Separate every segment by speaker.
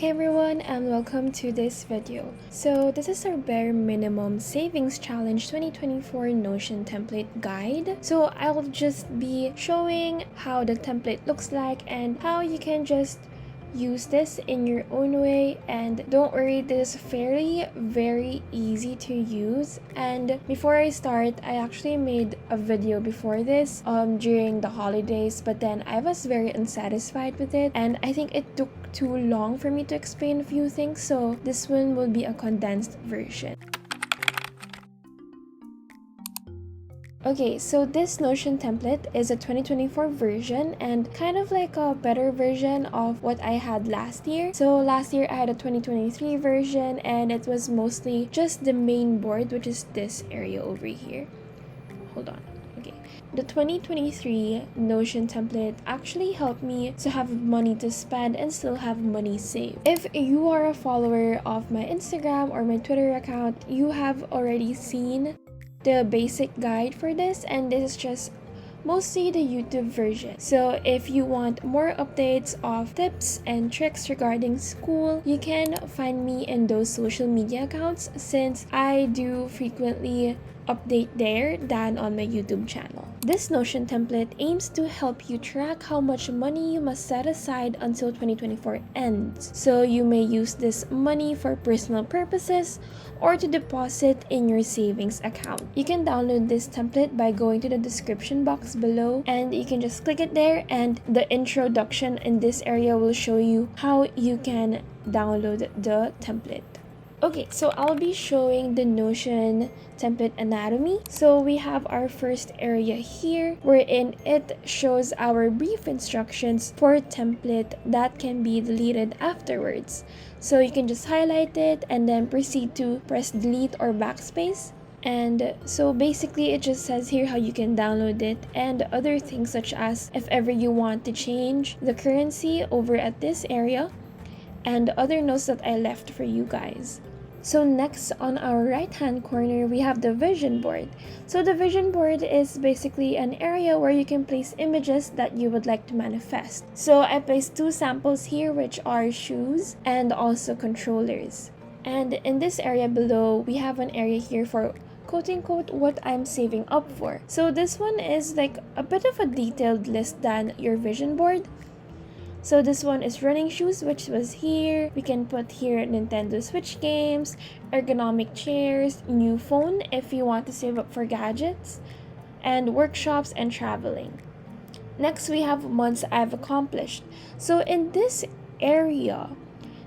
Speaker 1: Hey everyone, and welcome to this video. So this is our bare minimum savings challenge 2024 Notion template guide. So I'll just be showing how the template looks like and how you can just use this in your own way. And don't worry, this is very easy to use. And before I start, I actually made a video before this during the holidays, but then I was very unsatisfied with it and I think it took too long for me to explain a few things, so this one will be a condensed version. Okay, so this Notion template is a 2024 version and kind of like a better version of what I had last year. So last year I had a 2023 version and it was mostly just the main board, which is this area over here. Hold on. Okay. The 2023 Notion template actually helped me to have money to spend and still have money saved. If you are a follower of my Instagram or my Twitter account, you have already seen the basic guide for this, and this is just mostly the YouTube version. So if you want more updates of tips and tricks regarding school, you can find me in those social media accounts since I do frequently update there than on my YouTube channel. This Notion template aims to help you track how much money you must set aside until 2024 ends. So you may use this money for personal purposes or to deposit in your savings account. You can download this template by going to the description box below and you can just click it there, and the introduction in this area will show you how you can download the template. Okay, so I'll be showing the Notion template anatomy. So we have our first area here wherein it shows our brief instructions for a template that can be deleted afterwards. So you can just highlight it and then proceed to press delete or backspace. And so basically it just says here how you can download it and other things, such as if ever you want to change the currency over at this area, and other notes that I left for you guys. So next, on our right hand corner, we have the vision board. So the vision board is basically an area where you can place images that you would like to manifest. So I placed two samples here, which are shoes and also controllers. And in this area below, we have an area here for quote-unquote what I'm saving up for. So this one is like a bit of a detailed list than your vision board. So this one is running shoes, which was here. We can put here Nintendo Switch games, ergonomic chairs, new phone if you want to save up for gadgets, and workshops and traveling. Next, we have months I've accomplished. So in this area,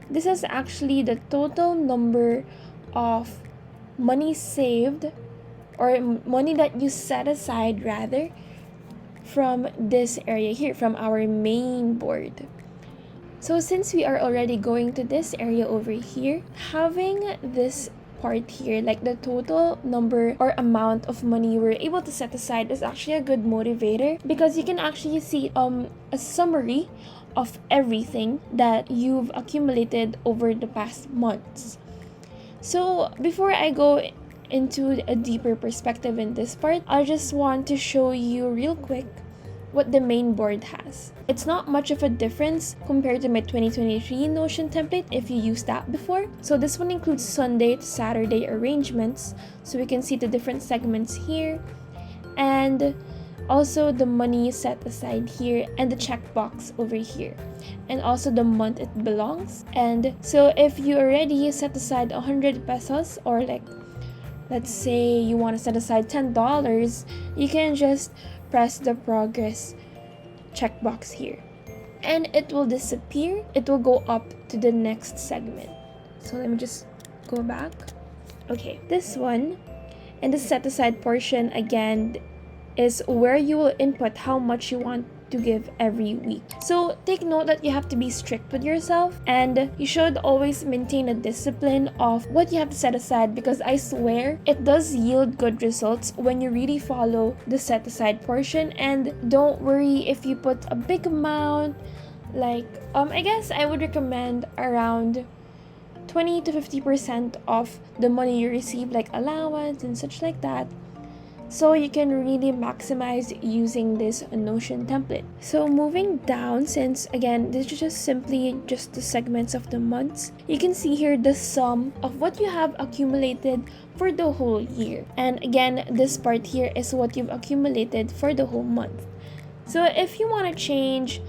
Speaker 1: this is actually the total number of money saved, or money that you set aside rather, from this area here, from our main board. So since we are already going to this area over here, having this part here, like the total number or amount of money you were able to set aside, is actually a good motivator because you can actually see a summary of everything that you've accumulated over the past months. So before I go into a deeper perspective in this part, I just want to show you real quick what the main board has. It's not much of a difference compared to my 2023 Notion template if you used that before. So this one includes Sunday to Saturday arrangements, so we can see the different segments here, and also the money set aside here and the checkbox over here, and also the month it belongs. And so if you already set aside 100 pesos, or like let's say you want to set aside $10, you can just press the progress checkbox here and it will disappear. It will go up to the next segment. So let me just go back. Okay, this one, and the set aside portion again is where you will input how much you want to give every week. So take note that you have to be strict with yourself and you should always maintain a discipline of what you have to set aside, because I swear it does yield good results when you really follow the set aside portion. And don't worry if you put a big amount, like I guess I would recommend around 20 to 50% of the money you receive, like allowance and such like that. so you can really maximize using this Notion template. So moving down, since again this is just simply just the segments of the months, you can see here the sum of what you have accumulated for the whole year. And again, this part here is what you've accumulated for the whole month. So if you want to change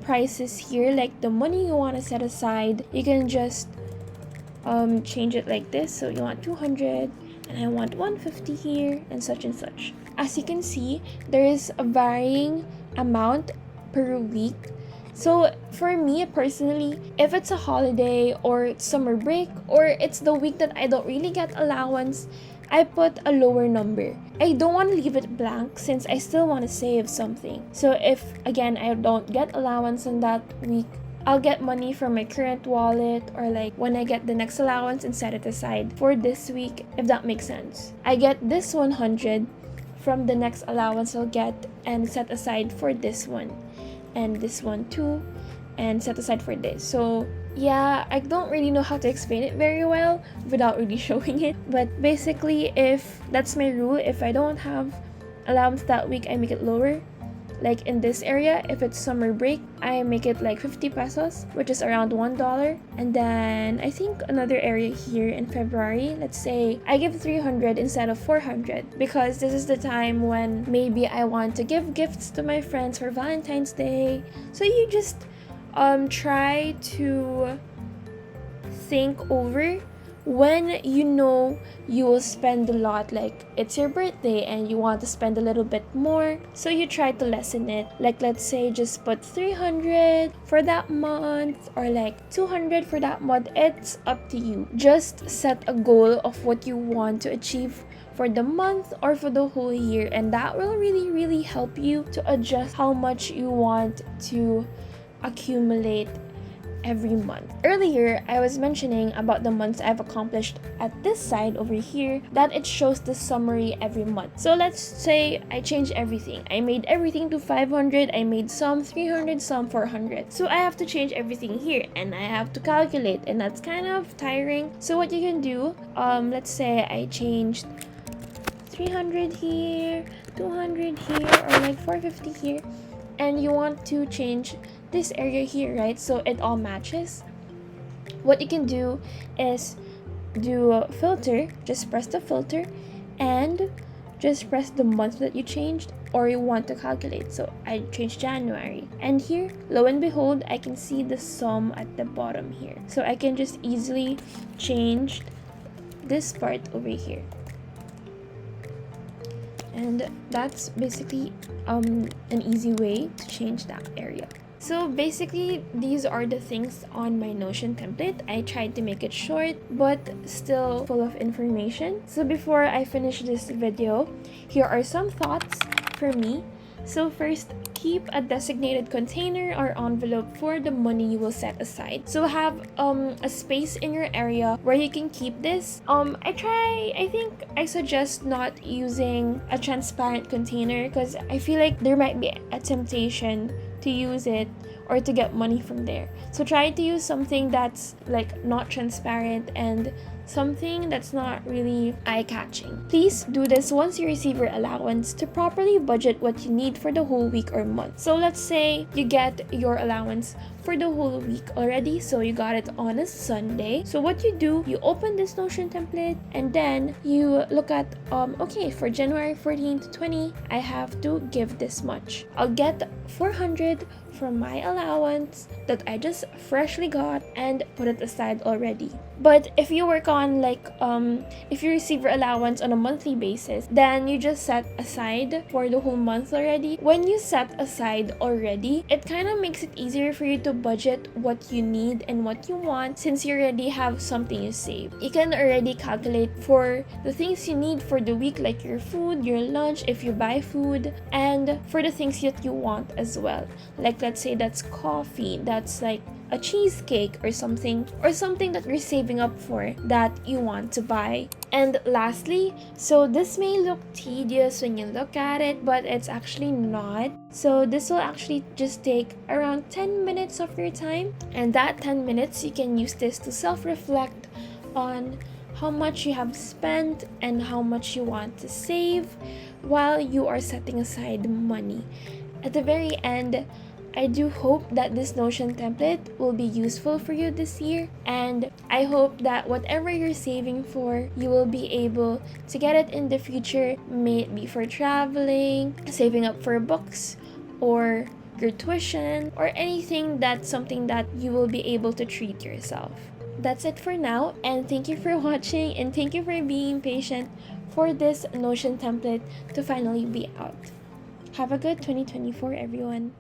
Speaker 1: prices here, like the money you want to set aside, you can just change it like this. So you want 200 and I want 150 here and such and such. As you can see, there is a varying amount per week. So for me personally, if it's a holiday or it's summer break or it's the week that I don't really get allowance, I put a lower number. I don't want to leave it blank since I still want to save something. So if again I don't get allowance in that week, I'll get money from my current wallet, or like when I get the next allowance and set it aside for this week, if that makes sense. I get this 100 from the next allowance I'll get and set aside for this one, and this one too, and set aside for this. So yeah, I don't really know how to explain it very well without really showing it, but basically if that's my rule, if I don't have allowance that week, I make it lower. Like in this area, if it's summer break, I make it like 50 pesos, which is around $1. And then I think another area here in February, let's say I give 300 instead of 400, because this is the time when maybe I want to give gifts to my friends for Valentine's Day. So you just try to think over when you know you will spend a lot, like it's your birthday and you want to spend a little bit more, so you try to lessen it. Like let's say just put 300 for that month or like 200 for that month. It's up to you. Just set a goal of what you want to achieve for the month or for the whole year, and that will really help you to adjust how much you want to accumulate every month. Earlier, I was mentioning about the months I've accomplished at this side over here, that it shows the summary every month. So let's say I changed everything. I made everything to 500, I made some 300, some 400. So I have to change everything here and I have to calculate, and that's kind of tiring. So what you can do, let's say I changed 300 here, 200 here, or like 450 here, and you want to change this area here, right? So it all matches. What you can do is do a filter, just press the filter and just press the month that you changed or you want to calculate. So I changed January, and here, lo and behold, I can see the sum at the bottom here. So I can just easily change this part over here. And that's basically an easy way to change that area. So basically, these are the things on my Notion template. I tried to make it short, but still full of information. So before I finish this video, here are some thoughts for me. So first, keep a designated container or envelope for the money you will set aside. So have a space in your area where you can keep this. I think I suggest not using a transparent container because I feel like there might be a temptation to use it or to get money from there. So try to use something that's like not transparent and something that's not really eye-catching. Please do this once you receive your allowance to properly budget what you need for the whole week or month. So let's say you get your allowance for the whole week already, so you got it on a Sunday. So what you do, you open this Notion template and then you look at okay, for January 14 to 20, I have to give this much. I'll get 400 from my allowance that I just freshly got and put it aside already. But if you work on like if you receive your allowance on a monthly basis, then you just set aside for the whole month already. When you set aside already, it kind of makes it easier for you to budget what you need and what you want, since you already have something you save. You can already calculate for the things you need for the week, like your food, your lunch if you buy food, and for the things that you want as well. Like let's say that's coffee, that's like a cheesecake or something that you're saving up for that you want to buy. And lastly, so this may look tedious when you look at it, but it's actually not. So this will actually just take around 10 minutes of your time, and that 10 minutes you can use this to self-reflect on how much you have spent and how much you want to save while you are setting aside money. At the very end, I do hope that this Notion template will be useful for you this year, and I hope that whatever you're saving for, you will be able to get it in the future, may it be for traveling, saving up for books, or your tuition, or anything that's something that you will be able to treat yourself. That's it for now, and thank you for watching, and thank you for being patient for this Notion template to finally be out. Have a good 2024, everyone.